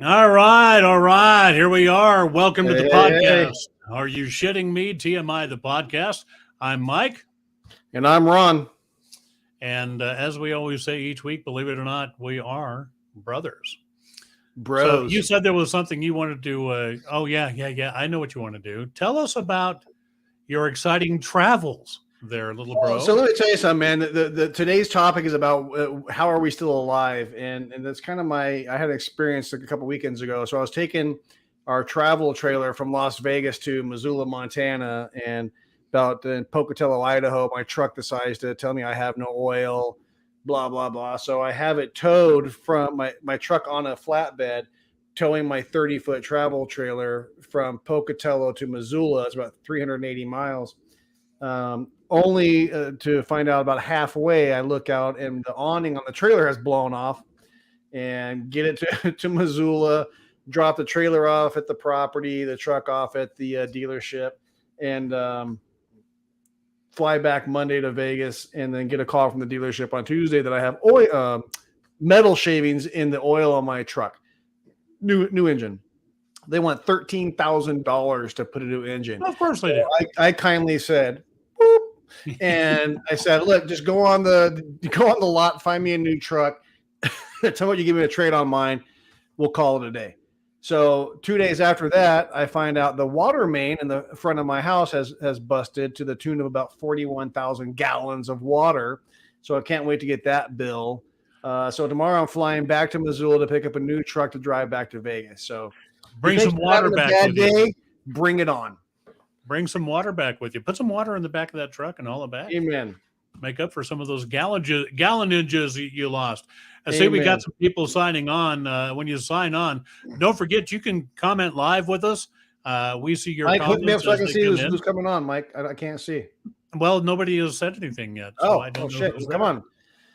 All right, all right. Here we are. Welcome to the Hey. podcast. Are you shitting me? TMI, the podcast. I'm Mike. And I'm Ron. And as we always say each week, believe it or not, we are brothers. So you Bros. said there was something you wanted to. Oh, yeah. I know what you want to do. Tell us about your exciting travels there, little So bro. let me tell you something, man. Today's topic is about how are we still alive, and that's kind of I had an experience like a couple weekends ago. So I was taking our travel trailer from Las Vegas to Missoula, Montana, and about in Pocatello, Idaho. My truck decides to tell me I have no oil, blah blah blah. So I have it towed from my truck on a flatbed, towing my 30-foot travel trailer from Pocatello to Missoula. It's about 380 miles. Only to find out about halfway, I look out and the awning on the trailer has blown off, and get it to Missoula, drop the trailer off at the property, the truck off at the dealership, and fly back Monday to Vegas, and then get a call from the dealership on Tuesday that I have metal shavings in the oil on my truck. New engine. They want $13,000 to put a new engine. Of course they do. I kindly said, boop. And I said, look, just go on the lot, find me a new truck. Tell me what you give me a trade on mine. We'll call it a day. So 2 days after that, I find out the water main in the front of my house has busted to the tune of about 41,000 gallons of water. So I can't wait to get that bill. So tomorrow I'm flying back to Missoula to pick up a new truck to drive back to Vegas. So Bring some water back with you. Bring it on. Bring some water back with you. Put some water in the back of that truck and haul it back. Amen. Make up for some of those gallonages you lost. I see we got some people signing on. When you sign on, don't forget you can comment live with us. We see your Mike, comments. hook me up so I can see who's coming on, Mike. I can't see. Well, nobody has said anything yet. So I don't know shit! Come on.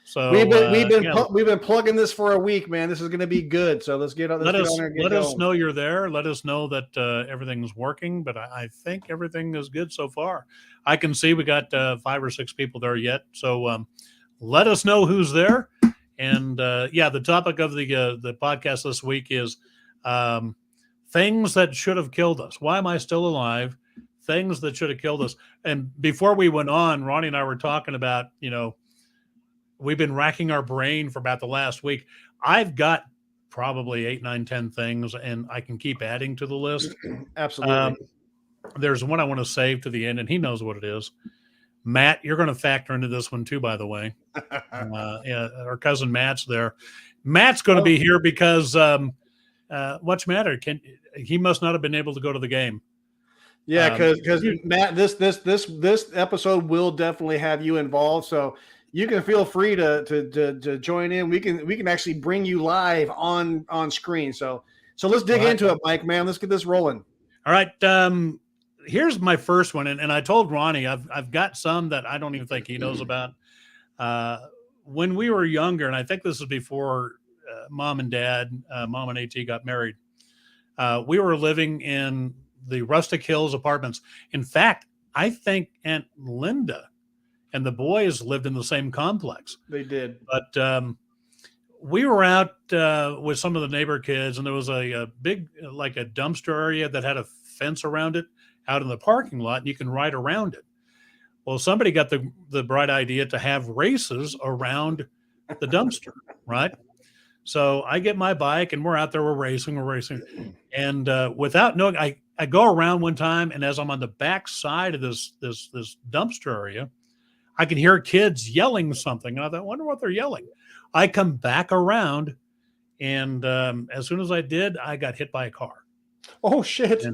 So we've been plugging this for a week, man. This is going to be good. So let's get on. Let us know you're there. Let us know that everything's working. But I think everything is good so far. I can see we got 5 or 6 people there yet. So let us know who's there. And the topic of the podcast this week is things that should have killed us. Why am I still alive? Things that should have killed us. And before we went on, Ronnie and I were talking about, we've been racking our brain for about the last week. I've got probably 8, 9, 10 things, and I can keep adding to the list. Absolutely. There's one I want to save to the end, and he knows what it is. Matt, you're going to factor into this one too, by the way. Our cousin Matt's there. Matt's going to be here because what's the matter? He must not have been able to go to the game. Yeah, because Matt, this episode will definitely have you involved. So you can feel free to join in. We can actually bring you live on screen. So let's dig into it, Mike, man. Let's get this rolling. All right. Here's my first one. And I told Ronnie, I've got some that I don't even think he knows about. When we were younger, and I think this is before mom and AT got married, we were living in the Rustic Hills apartments. In fact, I think Aunt Linda and the boys lived in the same complex. They did. But we were out with some of the neighbor kids, and there was a big, like a dumpster area that had a fence around it out in the parking lot, and you can ride around it. Well, somebody got the bright idea to have races around the dumpster, right? So I get my bike, and we're out there, we're racing. And without knowing, I go around one time, and as I'm on the back side of this dumpster area, I can hear kids yelling something. And I thought, wonder what they're yelling. I come back around, and as soon as I did, I got hit by a car. Oh, shit.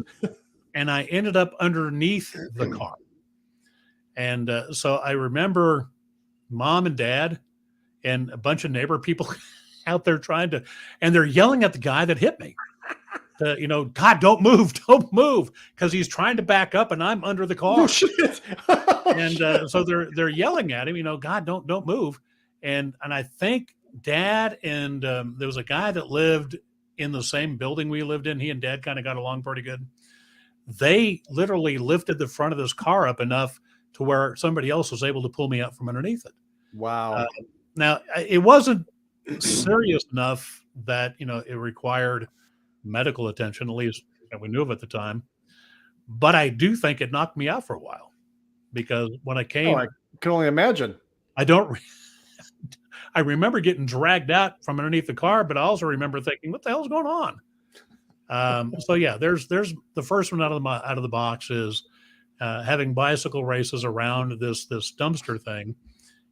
And I ended up underneath the car. And so I remember mom and dad and a bunch of neighbor people out there and they're yelling at the guy that hit me. God, don't move, because he's trying to back up and I'm under the car. Oh, shit. So they're yelling at him, God, don't move. And I think dad and there was a guy that lived in the same building we lived in. He and dad kind of got along pretty good. They literally lifted the front of this car up enough to where somebody else was able to pull me up from underneath it. Wow. Now, it wasn't serious enough that, it required medical attention, at least that we knew of at the time. But I do think it knocked me out for a while because when I Oh, came, I can only imagine. I don't. I remember getting dragged out from underneath the car, but I also remember thinking, "What the hell's going on?" So yeah, there's the first one out of the box is having bicycle races around this dumpster thing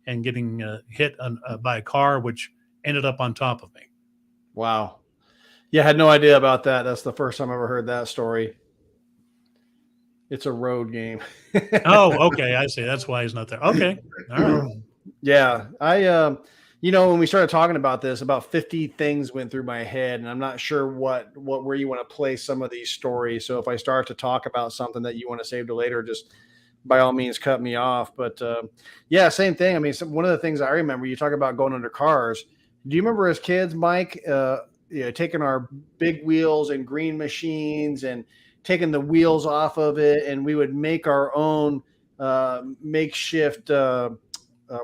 and getting hit by a car, which ended up on top of me. Wow. Yeah, I had no idea about that. That's the first time I ever heard that story. It's a road game. Oh, okay, I see. That's why he's not there. Okay, all right. Yeah, when we started talking about this, about 50 things went through my head, and I'm not sure where you want to place some of these stories. So if I start to talk about something that you want to save to later, just by all means cut me off. But yeah, same thing. I mean, one of the things I remember, you talk about going under cars. Do you remember as kids, Mike, taking our big wheels and green machines and taking the wheels off of it, and we would make our own makeshift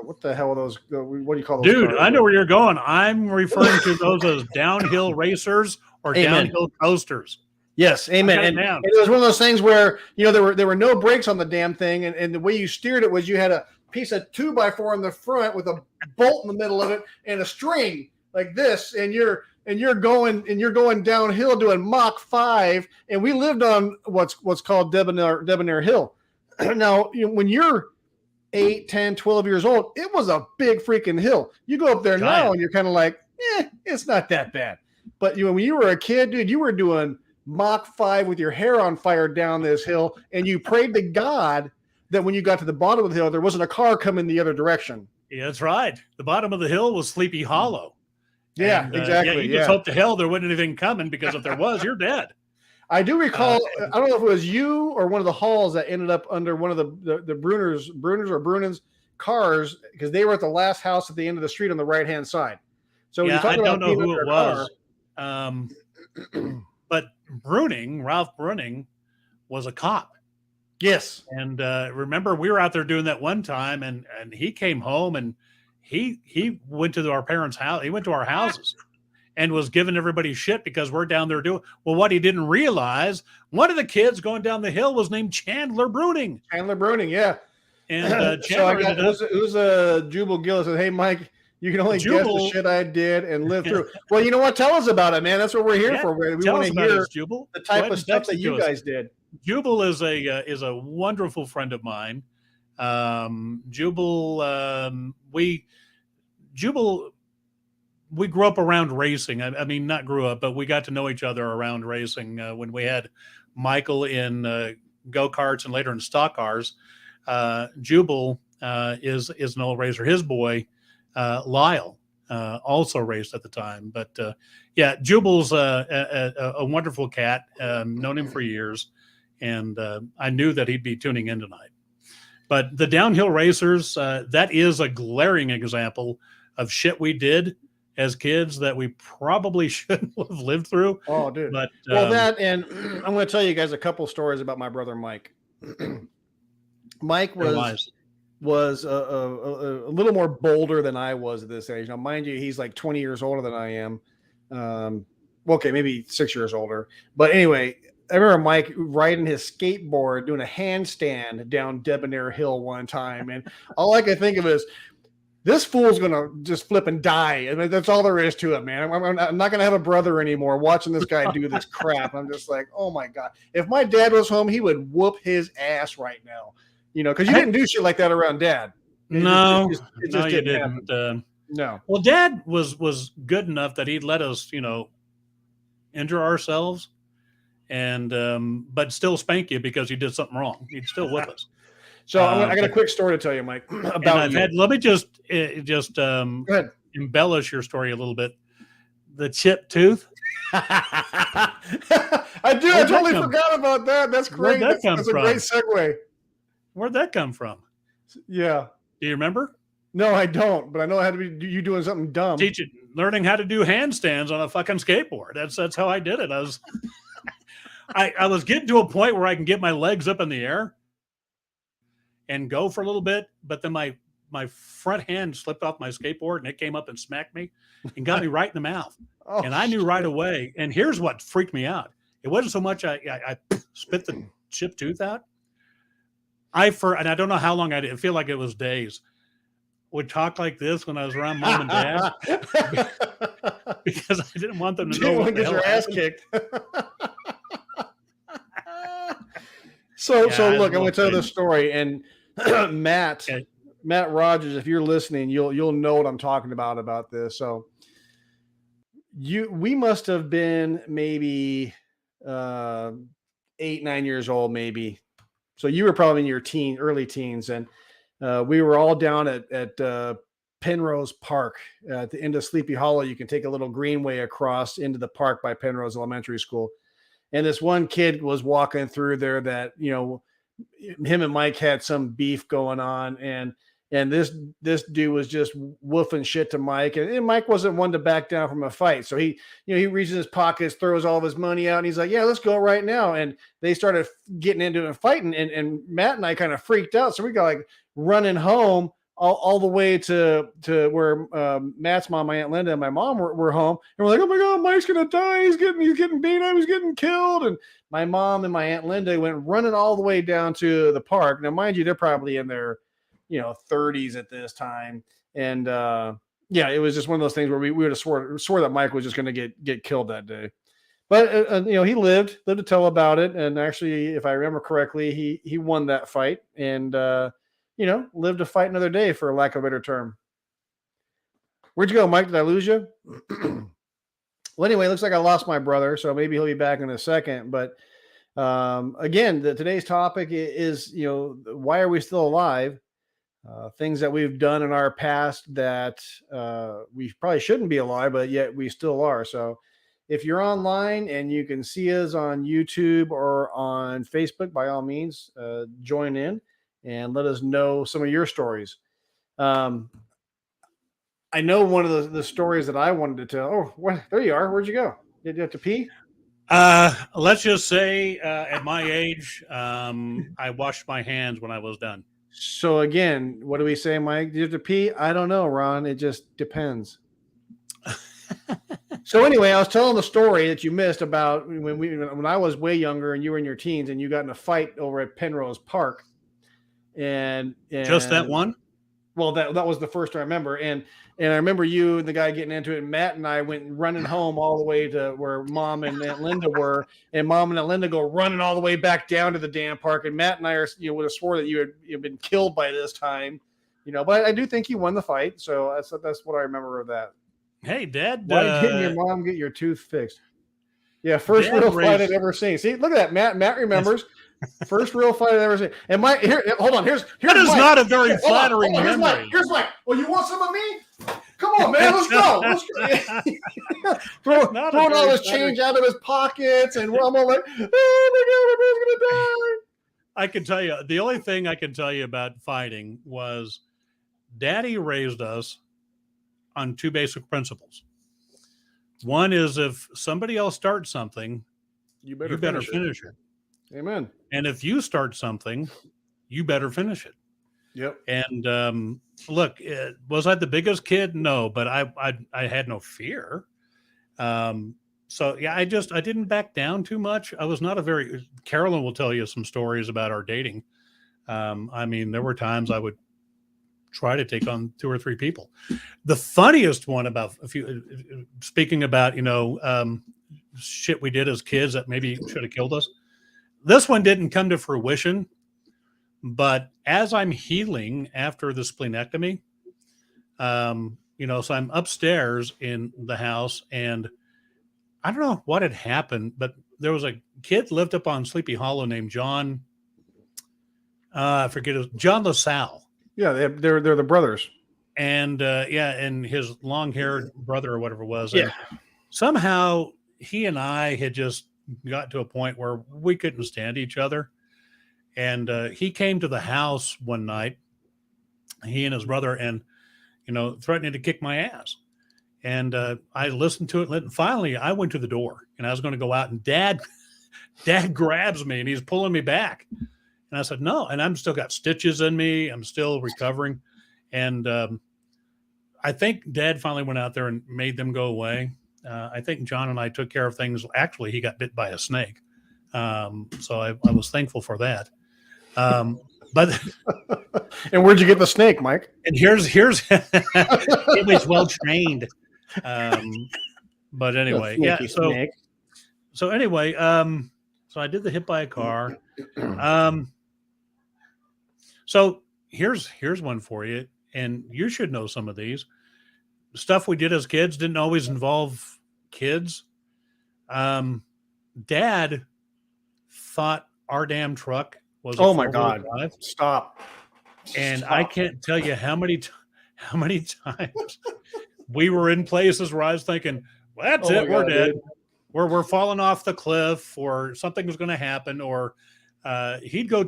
what the hell are those? What do you call those? Dude, cars? I know where you're going. I'm referring to those as downhill racers or Amen. downhill coasters. Yes, amen. And it was one of those things where there were no brakes on the damn thing, and the way you steered it was you had a piece of 2x4 in the front with a bolt in the middle of it and a string like this, and you're going downhill doing Mach 5, and we lived on what's called Debonair Hill. Now, when you're 8, 10, 12 years old, it was a big freaking hill. You go up there now and you're kind of like, it's not that bad. But when you were a kid, dude, you were doing Mach 5 with your hair on fire down this hill, and you prayed to God that when you got to the bottom of the hill, there wasn't a car coming the other direction. Yeah, that's right. The bottom of the hill was Sleepy Hollow. Yeah, and, exactly. Yeah, you just hope to hell there wasn't anything coming, because if there was, you're dead. I do recall, I don't know if it was you or one of the halls that ended up under one of the Bruners or Brunens cars, because they were at the last house at the end of the street on the right-hand side. So yeah, I don't know who it was. But Ralph Bruning was a cop. Yes. And remember, we were out there doing that one time, and he came home, and he went to our parents' house. He went to our houses and was giving everybody shit because we're down there doing. Well, what he didn't realize, one of the kids going down the hill was named Chandler Bruning. Chandler Bruning, yeah. And Chandler who's Jubal Gillis said, "Hey, Mike, you can only guess the shit I did and live through." Well, you know what? Tell us about it, man. That's what we're here for. We want to hear the type of stuff that you guys did. Jubal is a wonderful friend of mine. We grew up around racing. I mean, not grew up, but we got to know each other around racing when we had Michael in go-karts and later in stock cars. Jubal is an old racer. His boy, Lyle, also raced at the time. But yeah, Jubal's a wonderful cat. Known him for years. And I knew that he'd be tuning in tonight. But the downhill racers, that is a glaring example of shit we did as kids that we probably shouldn't have lived through. Oh, dude. But that, and I'm going to tell you guys a couple stories about my brother Mike. Mike was a little more bolder than I was at this age. Now, mind you, he's like 20 years older than I am. Okay, maybe 6 years older. But anyway, I remember Mike riding his skateboard, doing a handstand down Debonair Hill one time. And all I could think of is, this fool's going to just flip and die. I mean, that's all there is to it, man. I'm not going to have a brother anymore watching this guy do this crap. I'm just like, oh, my God. If my dad was home, he would whoop his ass right now. Because you didn't do shit like that around Dad. No, you didn't. No. Well, Dad was good enough that he'd let us, injure ourselves and but still spank you because you did something wrong. He'd still whip us. So I got a quick story to tell you, Mike, about you. Let me just embellish your story a little bit. The chipped tooth. I do. I totally forgot about that. That's great. That's a great segue. Where'd that come from? Yeah. Do you remember? No, I don't. But I know how to be you doing something dumb. Learning how to do handstands on a fucking skateboard. That's how I did it. I was getting to a point where I can get my legs up in the air and go for a little bit, but then my my front hand slipped off my skateboard and it came up and smacked me and got me right in the mouth. Oh, And I knew right away. And here's what freaked me out. It wasn't so much I spit the chipped tooth out. And I don't know how long I did. I feel like it was days. Would talk like this when I was around mom and dad because I didn't want them to know You what get the your hell ass happened. kicked. So Yeah, look, I'm going to tell crazy. this story, and Matt Okay. Rogers, if you're listening, you'll know what I'm talking about this. So we must have been maybe 8-9 years old, maybe. So you were probably in your early teens, and we were all down at Penrose Park at the end of Sleepy Hollow. You can take a little greenway across into the park by Penrose Elementary School. And this one kid was walking through there that, him and Mike had some beef going on. And this dude was just woofing shit to Mike. And Mike wasn't one to back down from a fight. So he reaches in his pockets, throws all of his money out, and he's like, yeah, let's go right now. And they started getting into it and fighting. And Matt and I kind of freaked out. So we got like running home all the way to where Matt's mom, my Aunt Linda, and my mom were home, and we're like, "Oh my God, Mike's gonna die! He's getting beat up! He's getting killed!" And my mom and my Aunt Linda went running all the way down to the park. Now, mind you, they're probably in their 30s at this time, and yeah, it was just one of those things where we would have swore that Mike was just going to get killed that day. But he lived to tell about it, and actually, if I remember correctly, he won that fight, and live to fight another day, for lack of a better term. Where'd you go, Mike? Did I lose you? Well, anyway, it looks like I lost my brother, so maybe he'll be back in a second. But again, today's topic is, why are we still alive? Things that we've done in our past that we probably shouldn't be alive, but yet we still are. So if you're online and you can see us on YouTube or on Facebook, by all means, join in and let us know some of your stories. I know one of the stories that I wanted to tell. Oh, there you are. Where'd you go? Did you have to pee? Let's just say at my age, I washed my hands when I was done. So again, what do we say, Mike? Did you have to pee? I don't know, Ron. It just depends. So anyway, I was telling the story that you missed about when I was way younger and you were in your teens and you got in a fight over at Penrose Park. And just that one? Well, that was the first I remember. And I remember you and the guy getting into it. And Matt and I went running home all the way to where Mom and Aunt Linda were. And Mom and Aunt Linda go running all the way back down to the damn park. And Matt and I would have swore that you had been killed by this time. But I do think you won the fight. So that's what I remember of that. Hey, Dad. Why didn't your mom get your tooth fixed? Yeah, first real fight I've ever seen. See, look at that. Matt remembers. First real fight I've ever seen. And Mike, hold on. Here's that is Mike. not a very flattering memory. Here's Mike. Well, you want some of me? Come on, man. Let's go. Throwing all this change out of his pockets, and I'm all like, "Oh my God, everyone's gonna die." I can tell you, the only thing I can tell you about fighting was Daddy raised us on two basic principles. One is if somebody else starts something, you better finish it. Amen. And if you start something, you better finish it. Yep. And look, was I the biggest kid? No, but I had no fear. So yeah, I didn't back down too much. I was not Carolyn will tell you some stories about our dating. I mean, there were times I would try to take on 2 or 3 people. The funniest one speaking about, shit we did as kids that maybe should have killed us. This one didn't come to fruition, but as I'm healing after the splenectomy, so I'm upstairs in the house and I don't know what had happened, but there was a kid lived up on Sleepy Hollow named John. I forget it was John LaSalle. Yeah, they're the brothers. And and his long-haired brother or whatever it was. Yeah. And somehow he and I had just got to a point where we couldn't stand each other. And he came to the house one night, he and his brother, and, threatening to kick my ass. And I listened to it. And finally, I went to the door and I was going to go out and Dad grabs me and he's pulling me back. And I said, no. And I'm still got stitches in me. I'm still recovering. And I think Dad finally went out there and made them go away. I think John and I took care of things. Actually, he got bit by a snake. So I was thankful for that. But And where'd you get the snake, Mike? and here's it was well trained. But anyway, yeah. Snake. So anyway, so I did the hit by a car. So here's one for you, and you should know some of these. Stuff we did as kids didn't always involve kids. Dad thought our damn truck was a Oh my four-wheel God! drive, Stop. and Stop. I can't tell you how many times we were in places where I was thinking, well, that's Oh my it, we're God, dead. dude. We're falling off the cliff, or something was going to happen, or he'd go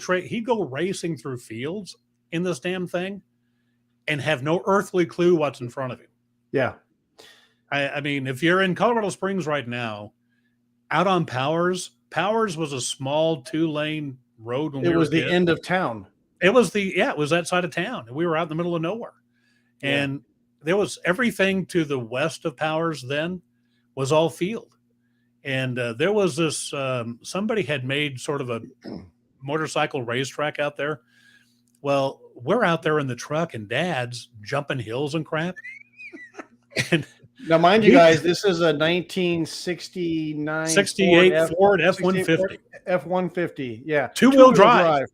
racing through fields in this damn thing and have no earthly clue what's in front of him. Yeah. I mean, if you're in Colorado Springs right now, out on Powers was a small 2-lane road when It we was were the kids. end of town. It was that side of town. We were out in the middle of nowhere. Yeah. And there was everything to the west of Powers then was all field. And there was this, somebody had made sort of a motorcycle racetrack out there. Well, we're out there in the truck and Dad's jumping hills and crap. And Now, mind you guys, this is a 1969 68 Ford F-150. F-150. Yeah. Two-wheel drive.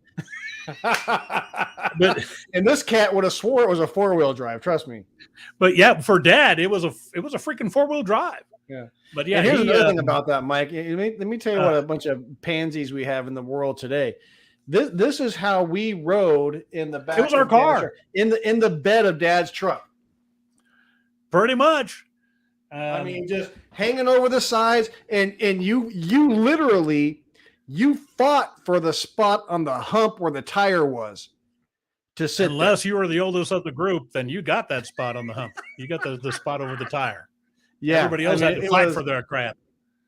But And this cat would have swore it was a 4-wheel drive. Trust me. But yeah, for Dad, it was a freaking 4-wheel drive. Yeah. But yeah, And here's another thing about that, Mike. Let me tell you what a bunch of pansies we have in the world today. This is how we rode in the back. It was our of Dad's car. truck, in the bed of Dad's truck. pretty much. I mean, just hanging over the sides, and you literally fought for the spot on the hump where the tire was to sit. Unless you were the oldest of the group, then you got that spot on the hump. You got the spot over the tire. Yeah, Everybody else had to fight for their crap.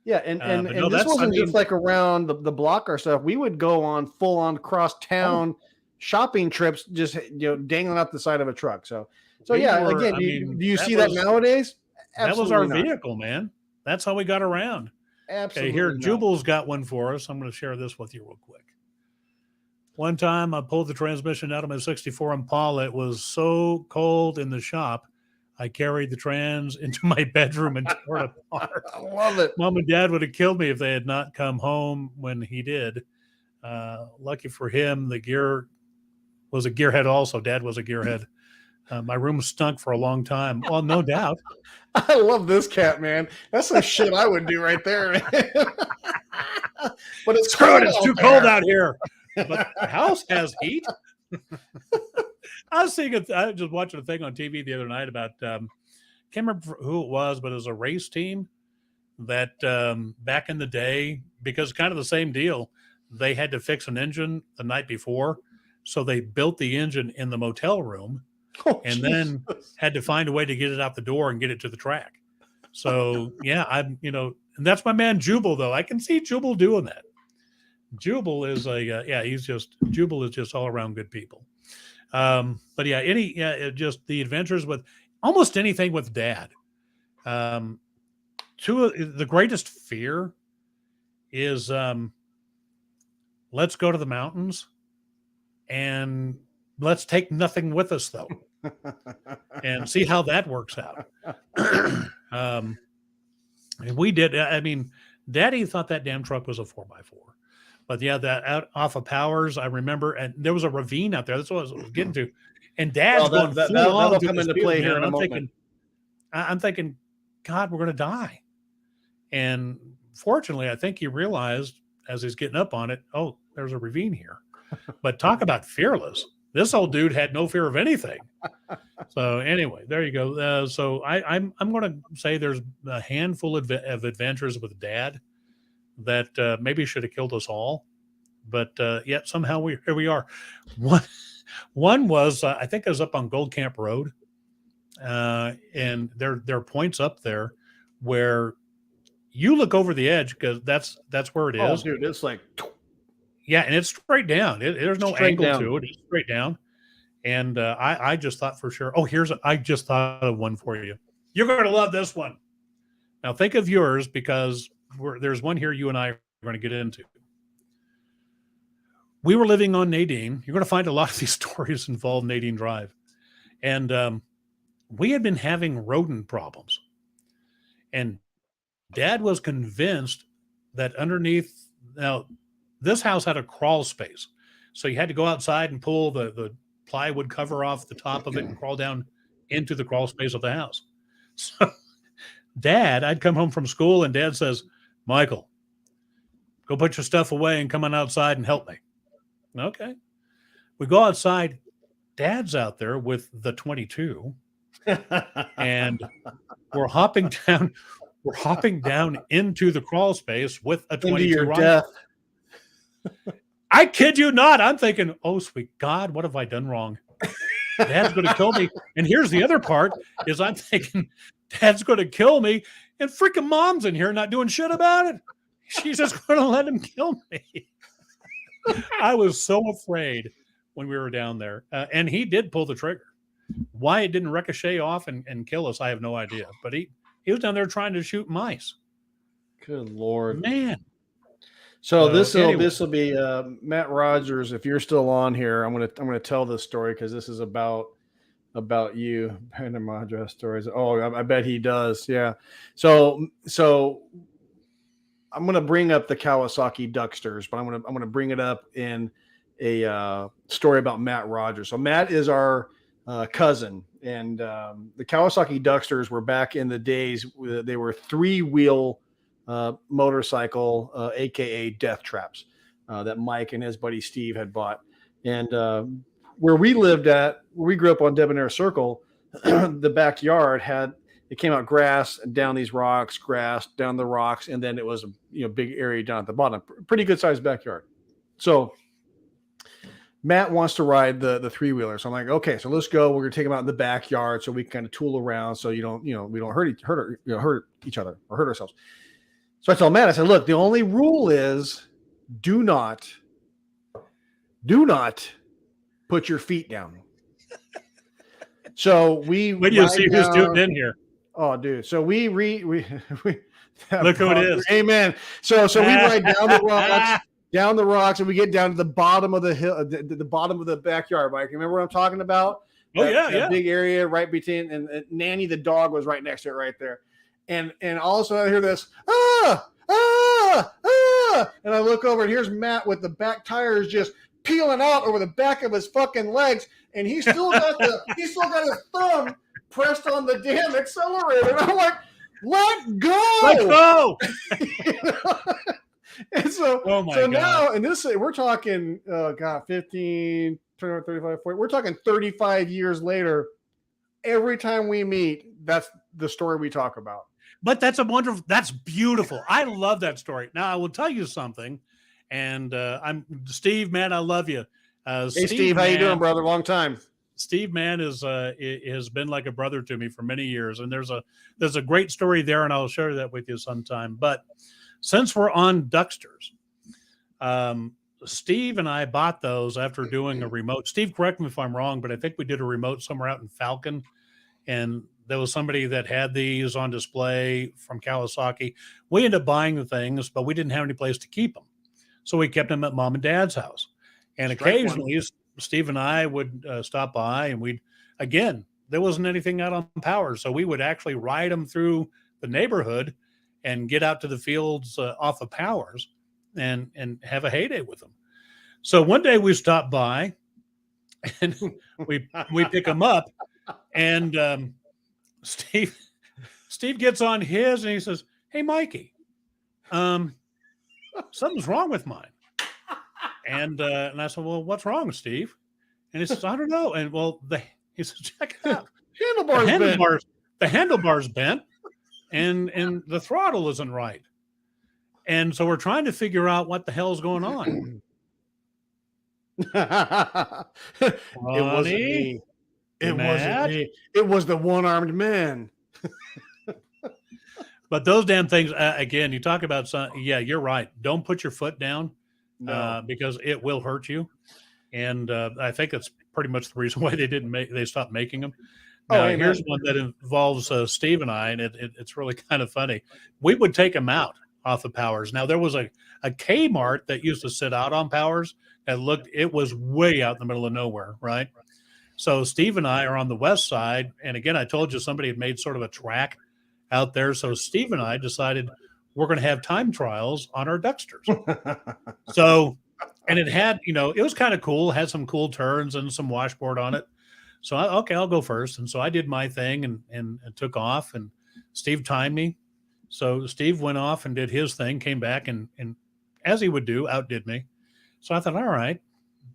Yeah, and but no, this that's- wasn't I mean- just like around the block or stuff. We would go on full on cross town shopping trips, just dangling up the side of a truck. So We yeah, were- again, I do mean, you that see that was- nowadays? That was our Absolutely not. vehicle, man. That's how we got around. Absolutely. Okay, here, not. Jubal's got one for us. I'm going to share this with you real quick. One time I pulled the transmission out of my 64 Impala. It was so cold in the shop, I carried the trans into my bedroom and tore it apart. I love it. Mom and Dad would have killed me if they had not come home when he did. Lucky for him, the gear was a gearhead also. Dad was a gearhead. My room stunk for a long time. Well, no doubt. I love this cat, man. That's some shit I would do right there, man. But it's Screw it, cold it's out too there. cold out here. But the house has heat. I was just watching a thing on TV the other night about can't remember who it was, but it was a race team that back in the day, because kind of the same deal, they had to fix an engine the night before. So they built the engine in the motel room Oh, and then had to find a way to get it out the door and get it to the track. So yeah, and that's my man Jubal, though. I can see Jubal doing that. Jubal is Jubal is just all around good people. But yeah, just the adventures with almost anything with Dad. The greatest fear is let's go to the mountains and let's take nothing with us though, and see how that works out. And we did. I mean, Daddy thought that damn truck was a 4x4. But yeah, that out off of Powers, I remember, and there was a ravine out there. That's what I was getting to. And Dad's Well, going that'll through come this into field, play here man, in a I'm moment. thinking, I'm thinking, God, we're going to die. And fortunately, I think he realized as he's getting up on it, oh, there's a ravine here. But talk about fearless. This old dude had no fear of anything. So anyway, there you go. So I'm going to say there's a handful of adventures with Dad that maybe should have killed us all, but yet somehow here we are. One was I think I was up on Gold Camp Road, and there are points up there where you look over the edge because that's where it is. Oh, dude, it's like Yeah, and it's straight down. There's no Straight angle down. to it. It's straight down. And I just thought for sure, oh, I just thought of one for you. You're going to love this one. Now think of yours, because there's one here you and I are going to get into. We were living on Nadine. You're going to find a lot of these stories involve Nadine Drive. And we had been having rodent problems. And Dad was convinced that underneath, now this house had a crawl space. So you had to go outside and pull the plywood cover off the top of it and crawl down into the crawl space of the house. So I'd come home from school and Dad says, Michael, go put your stuff away and come on outside and help me. Okay. We go outside. Dad's out there with the 22 and we're hopping down into the crawl space with a 22 into your rifle. death. I kid you not. I'm thinking, oh, sweet God, what have I done wrong? Dad's going to kill me. And here's the other part is I'm thinking, Dad's going to kill me. And freaking Mom's in here not doing shit about it. She's just going to let him kill me. I was so afraid when we were down there. And he did pull the trigger. Why it didn't ricochet off and kill us, I have no idea. But he was down there trying to shoot mice. Good Lord. Man. So this will be Matt Rogers. If you're still on here, I'm gonna tell this story because this is about you. Random address stories. Oh, I bet he does. Yeah. So I'm gonna bring up the Kawasaki Ducksters, but I'm gonna bring it up in a story about Matt Rogers. So Matt is our cousin, and the Kawasaki Ducksters were back in the days. They were 3-wheel. Motorcycle, aka death traps, that Mike and his buddy Steve had bought. And where we grew up on Debonair Circle, the backyard it came out grass and down these rocks, grass down the rocks, and then it was a big area down at the bottom. Pretty good sized backyard. So Matt wants to ride the 3-wheeler. So I'm like, okay, so let's go. We're gonna take him out in the backyard so we can kind of tool around so we don't hurt each other or hurt ourselves. So I told Matt, I said, look, the only rule is do not put your feet down. So when you see who's doing in here. Oh, dude. So we look who it is. Amen. So we ride down the rocks, and we get down to the bottom of the hill, the bottom of the backyard. Mike, remember what I'm talking about? That big area right between, and Nanny the dog was right next to it, right there. And all of a sudden I hear this, and I look over and here's Matt with the back tires just peeling out over the back of his fucking legs, and he's still got his thumb pressed on the damn accelerator. And I'm like, let go. And so, God. Now, and this, we're talking, 15, 35, 40, we're talking 35 years later. Every time we meet, that's the story we talk about. But that's beautiful. I love that story. Now I will tell you something, and I'm Steve, man, I love you. Hey, Steve, how you doing, brother? Long time. Steve, man, has been like a brother to me for many years, and there's a great story there, and I'll share that with you sometime. But since we're on Ducksters, Steve and I bought those after doing a remote. Steve, correct me if I'm wrong, but I think we did a remote somewhere out in Falcon, and there was somebody that had these on display from Kawasaki. We ended up buying the things, but we didn't have any place to keep them. So we kept them at Mom and Dad's house. And occasionally Steve and I would stop by, and there wasn't anything out on power. So we would actually ride them through the neighborhood and get out to the fields off of Powers and have a heyday with them. So one day we stopped by and we pick them up, and Steve gets on his and he says, "Hey, Mikey, something's wrong with mine." And I said, "Well, what's wrong, Steve?" And he says, "I don't know." And he says, "Check it out. The handlebar's bent, and the throttle isn't right." And so we're trying to figure out what the hell's going on. It wasn't me. It wasn't me. It was the one-armed man. But those damn things, again, you talk about, yeah, you're right. Don't put your foot down because it will hurt you. And I think that's pretty much the reason why they stopped making them. Oh, Now, amen. here's one that involves Steve and I, and it's really kind of funny. We would take them out off of Powers. Now, there was a Kmart that used to sit out on Powers that it was way out in the middle of nowhere, right? So Steve and I are on the west side. And again, I told you somebody had made sort of a track out there. So Steve and I decided we're going to have time trials on our Ducksters. So, and it had, it was kind of cool, had some cool turns and some washboard on it. So I'll go first. And so I did my thing and took off, and Steve timed me. So Steve went off and did his thing, came back and as he would do, outdid me. So I thought, all right,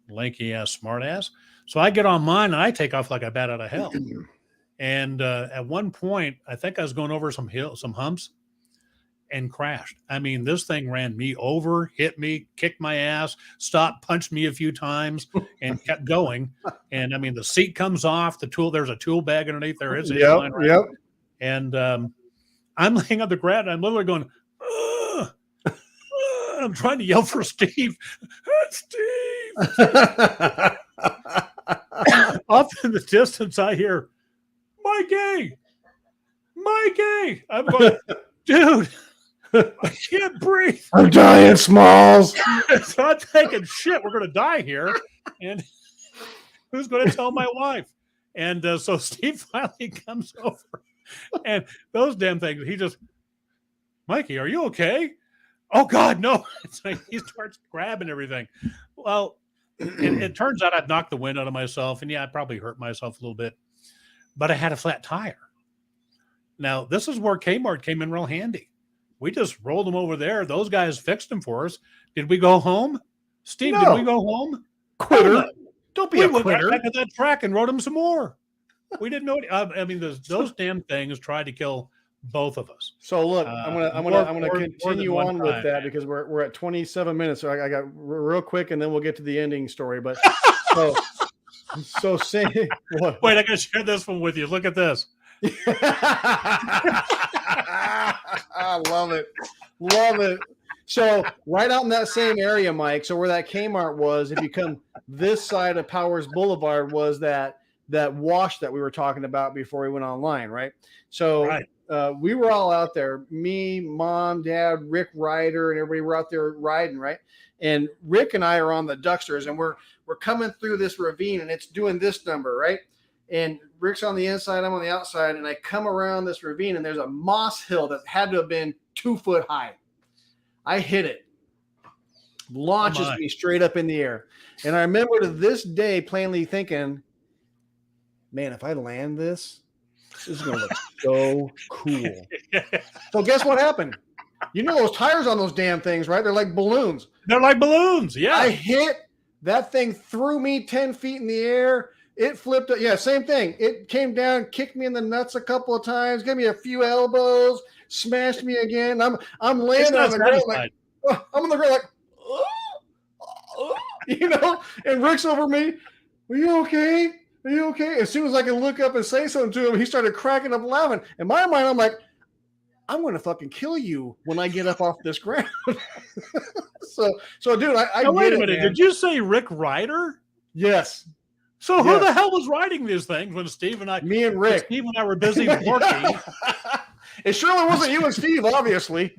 lanky ass, smart ass. So I get on mine and I take off like a bat out of hell. And at one point, I think I was going over some humps and crashed. I mean, this thing ran me over, hit me, kicked my ass, stopped, punched me a few times, and kept going. And I mean, the seat comes off, there's a tool bag underneath there. It's Yep. And I'm laying on the ground. I'm literally going, I'm trying to yell for Steve. Steve. Off in the distance, I hear, Mikey. I'm going, dude, I can't breathe. I'm dying, Smalls. So I'm thinking, shit, we're going to die here. And who's going to tell my wife? And so Steve finally comes over. And those damn things, he just, Mikey, are you okay? Oh, God, no. So he starts grabbing everything. Well, it turns out I'd knocked the wind out of myself. And yeah, I probably hurt myself a little bit. But I had a flat tire. Now, this is where Kmart came in real handy. We just rolled them over there. Those guys fixed them for us. Did we go home? Steve, No. did we go home? Quitter. No. Don't be a quitter. We went back at that track and rode them some more. We didn't know. I mean, those damn things tried to kill both of us. So look, I'm gonna continue on with that because we're at 27 minutes. So I got real quick, and then we'll get to the ending story. But so say what? Wait, I gotta share this one with you. Look at this. I love it. So right out in that same area, Mike. So where that Kmart was, if you come this side of Powers Boulevard, was that wash that we were talking about before we went online, right? So right. We were all out there, me, Mom, Dad, Rick Ryder, and everybody were out there riding, right? And Rick and I are on the Ducksters, and we're coming through this ravine, and it's doing this number, right? And Rick's on the inside, I'm on the outside, and I come around this ravine, and there's a moss hill that had to have been 2 foot high. I hit it, launches me straight up in the air. And I remember to this day plainly thinking, man, if I land this is going to look so cool. So guess what happened? You know those tires on those damn things, right? They're like balloons. They're like balloons, yeah. I hit, that thing threw me 10 feet in the air. It flipped. Yeah, same thing. It came down, kicked me in the nuts a couple of times, gave me a few elbows, smashed me again. I'm laying on the ground like, I'm on the ground like, and Rick's over me. Are you okay? Are you okay? As soon as I can look up and say something to him, he started cracking up laughing. In my mind, I'm like, I'm going to fucking kill you when I get up off this ground. so dude, I wait a minute. Did you say Rick Ryder? Yes. So who the hell was riding these things when Steve and I? Me and Rick. Steve and I were busy working. It surely wasn't you and Steve, obviously.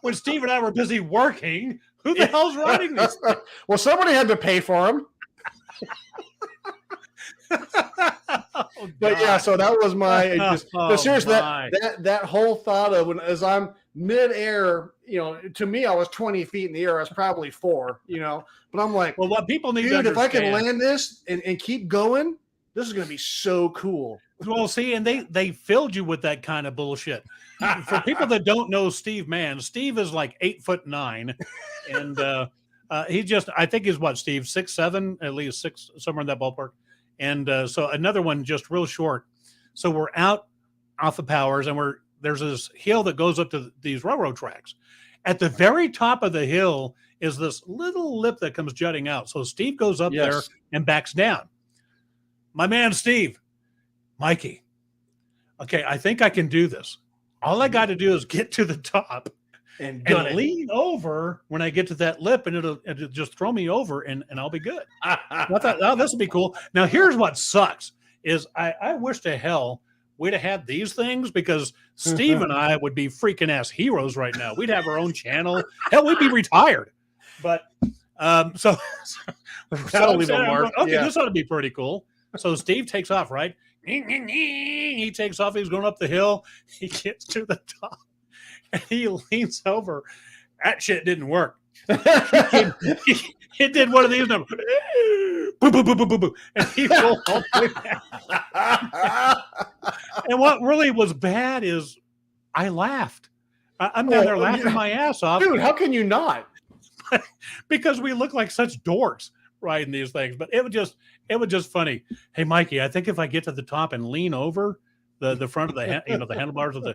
When Steve and I were busy working, who the hell's riding these things? Well, somebody had to pay for them. But yeah, so that was my seriously that whole thought of as I'm midair, to me I was 20 feet in the air. I was probably 4, but I'm like, well, what people need, dude, if I can land this and keep going, this is going to be so cool. Well, see, and they filled you with that kind of bullshit. For people that don't know Steve Mann, Steve is like 8'9", and I think he's what, Steve, 6'7", at least 6, somewhere in that ballpark. And so another one just real short. So we're out off of Powers, and there's this hill that goes up to these railroad tracks. At the very top of the hill is this little lip that comes jutting out. So Steve goes up there and backs down. My man, Steve, Mikey, okay, I think I can do this. All I got to do is get to the top. and and lean over when I get to that lip, and it'll just throw me over, and I'll be good. I thought, oh, this will be cool. Now, here's what sucks is I wish to hell we'd have had these things, because Steve and I would be freaking ass heroes right now. We'd have our own channel. Hell, we'd be retired. But so That'll leave a mark. Okay, this ought to be pretty cool. So Steve takes off, right? He takes off. He's going up the hill. He gets to the top, and he leans over. That shit didn't work. It did one of these numbers. Boo, boo, boo, boo, boo, boo. And he rolled all the way back. And what really was bad is I laughed. I'm down there laughing my ass off. Dude, how can you not? Because we look like such dorks riding these things. But it was just funny. Hey, Mikey, I think if I get to the top and lean over the front of the the handlebars of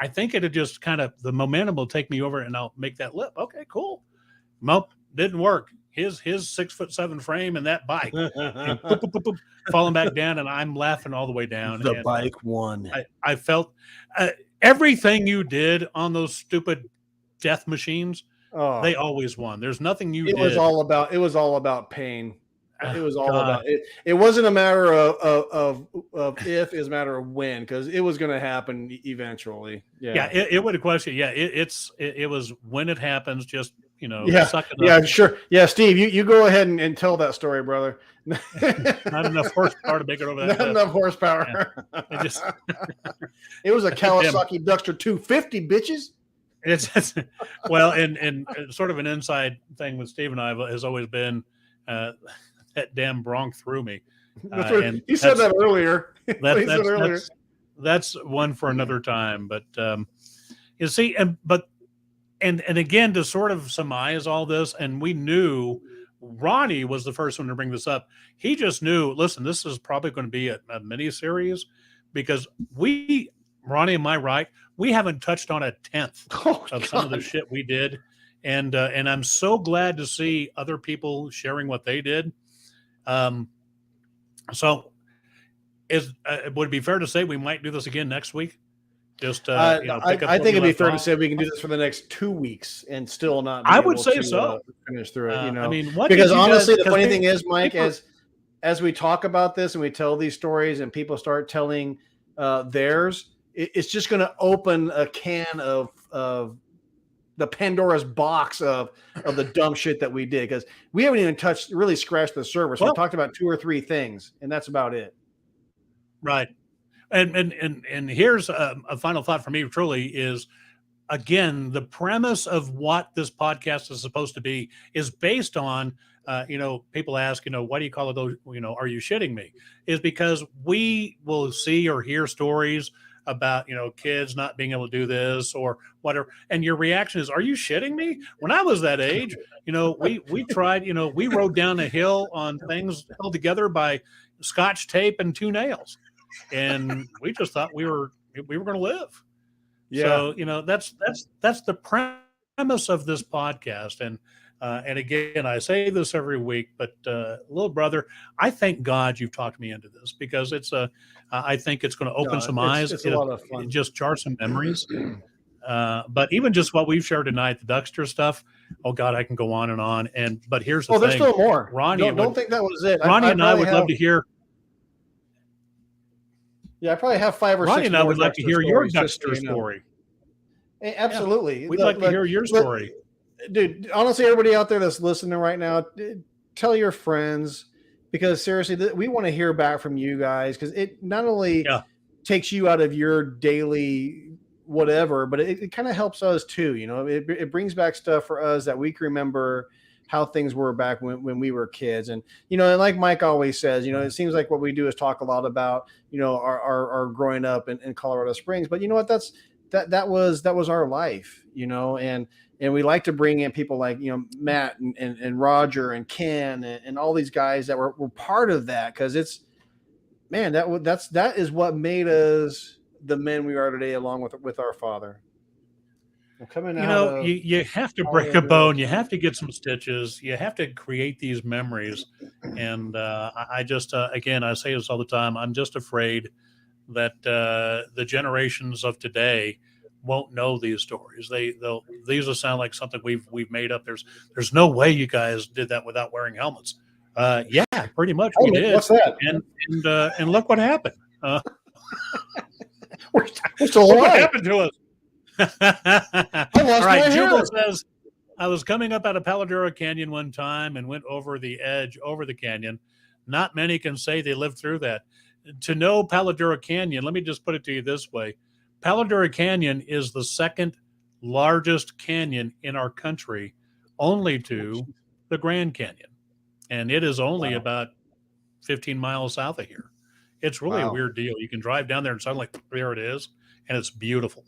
I think it'll just kind of, the momentum will take me over and I'll make that lip. Okay, cool. Nope, didn't work. His 6'7" frame and that bike and boop, boop, boop, boop, falling back down, and I'm laughing all the way down. The bike won. I felt everything you did on those stupid death machines. Oh, they always won. There's nothing you did. It was all about pain. It was all about it. It wasn't a matter of if, it was a matter of when, because it was going to happen eventually. Yeah, it would have questioned. Yeah, it was when it happens. Just suck it up. Yeah, sure. Yeah, Steve, you go ahead and tell that story, brother. Not enough horsepower to make it over that. Not enough horsepower. Yeah. It was a Kawasaki Duster 250, bitches. It's well, and sort of an inside thing with Steve and I has always been that damn Bronc threw me. And you said that earlier. That's one for another time. But you see, and again, to sort of surmise all this, and we knew Ronnie was the first one to bring this up. He just knew, listen, this is probably going to be a mini series, because Ronnie, am I right? We haven't touched on 1/10 of some of the shit we did. And I'm so glad to see other people sharing what they did. So would it be fair to say we might do this again next week? Just I think it'd be fair to say we can do this for the next 2 weeks and still not be I would say so. Finish through it, I mean, because honestly, the funny thing is, Mike, as we talk about this and we tell these stories and people start telling theirs, it's just going to open a can of the Pandora's box of the dumb shit that we did, because we haven't even really scratched the surface. We talked about 2 or 3 things, and that's about it. Right. And here's a final thought for me, truly, is, again, the premise of what this podcast is supposed to be is based on, people ask, why do you call it those, are you shitting me? Is because we will see or hear stories about, kids not being able to do this or whatever. And your reaction is, are you shitting me? When I was that age, we tried, we rode down a hill on things held together by Scotch tape and 2 nails. And we just thought we were going to live. Yeah. So, that's the premise of this podcast. And again, I say this every week, but little brother, I thank God you've talked me into this, because I think it's going to open some eyes. It's a lot of fun. Just jar some memories. But even just what we've shared tonight, the Duckster stuff, oh God, I can go on and on. But here's the thing. There's still more. Ronnie, don't think that was it. Ronnie and I would love to hear. Yeah, I probably have 5 or 6. Ronnie and I would like to hear your Duckster story. Absolutely. We'd like to hear your story. Dude, honestly, everybody out there that's listening right now, tell your friends, because seriously, we want to hear back from you guys, because it not only takes you out of your daily whatever, but it kind of helps us too. It brings back stuff for us that we can remember how things were back when we were kids. And, and like Mike always says, it seems like what we do is talk a lot about, our growing up in Colorado Springs, but you know what, that was our life, and we like to bring in people like, Matt and Roger and Ken and all these guys that were part of that. Cause that is what made us the men we are today, along with our father. You have to break a bone. You have to get some stitches. You have to create these memories. And I just, again, I say this all the time. I'm just afraid that the generations of today won't know these stories. These will sound like something we've made up. There's no way you guys did that without wearing helmets. Yeah, pretty much we did. What's that? And look what happened. We're still Look what alive. happened to us. I lost All right, my hair. Jubal says, I was coming up out of Paladura Canyon one time and went over the edge over the canyon. Not many can say they lived through that. To know Paladura Canyon, let me just put it to you this way. Paladura Canyon is the second largest canyon in our country, only to the Grand Canyon. And it is only about 15 miles south of here. It's really a weird deal. You can drive down there and suddenly there it is, and it's beautiful.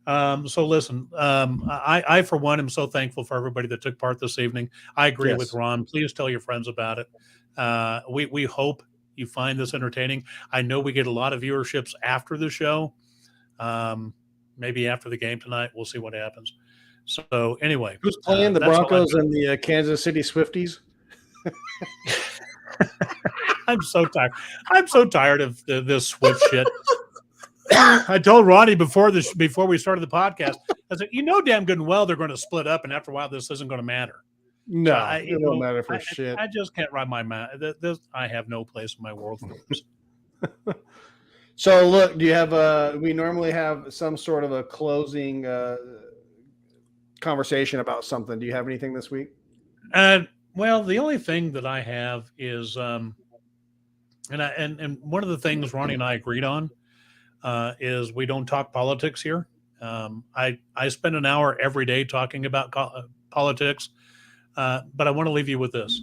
So listen, I for one am so thankful for everybody that took part this evening. I agree with Ron. Please tell your friends about it. We hope you find this entertaining. I know we get a lot of viewerships after the show. Maybe after the game tonight, we'll see what happens. So anyway, who's playing the Broncos and the Kansas City Swifties? I'm so tired. I'm so tired of this Swift shit. I told Ronnie before we started the podcast, I said, damn good and well they're going to split up, and after a while, this isn't going to matter. No, it don't matter for shit. I just can't ride my mouth. I have no place in my world for this. So, look, do you have we normally have some sort of a closing conversation about something. Do you have anything this week? Well, the only thing that I have is, and one of the things Ronnie and I agreed on is we don't talk politics here. I spend an hour every day talking about politics, but I want to leave you with this.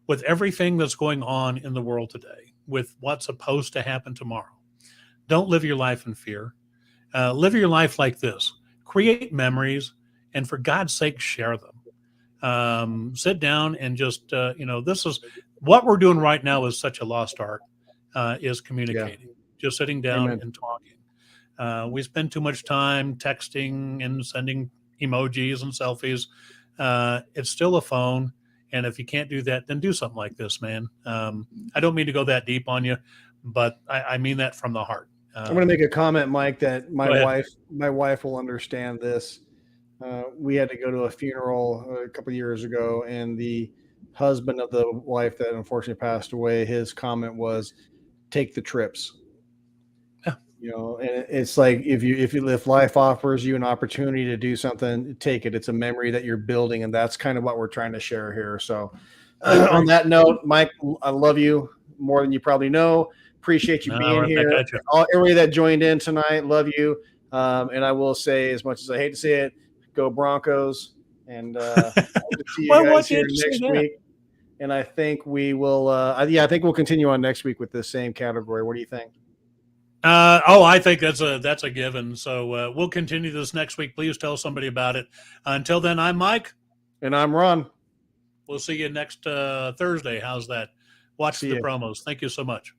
With everything that's going on in the world today, with what's supposed to happen tomorrow, don't live your life in fear. Live your life like this. Create memories, and for God's sake, share them. Sit down and just, this is what we're doing right now is such a lost art, is communicating, just sitting down and talking. We spend too much time texting and sending emojis and selfies. It's still a phone. And if you can't do that, then do something like this, man. I don't mean to go that deep on you, but I mean that from the heart. I'm going to make a comment, Mike, that my wife will understand this. We had to go to a funeral a couple of years ago, and the husband of the wife that unfortunately passed away, his comment was, "Take the trips." Yeah. And it's like if life offers you an opportunity to do something, take it. It's a memory that you're building, and that's kind of what we're trying to share here. So, on that note, Mike, I love you more than you probably know. Appreciate you being here. Everybody that joined in tonight, love you. And I will say, as much as I hate to say it, go Broncos. And hope to see you guys here next week. And I think we will. I think we'll continue on next week with this same category. What do you think? I think that's a given. So we'll continue this next week. Please tell somebody about it. Until then, I'm Mike. And I'm Ron. We'll see you next Thursday. How's that? Watch the promos. Thank you so much.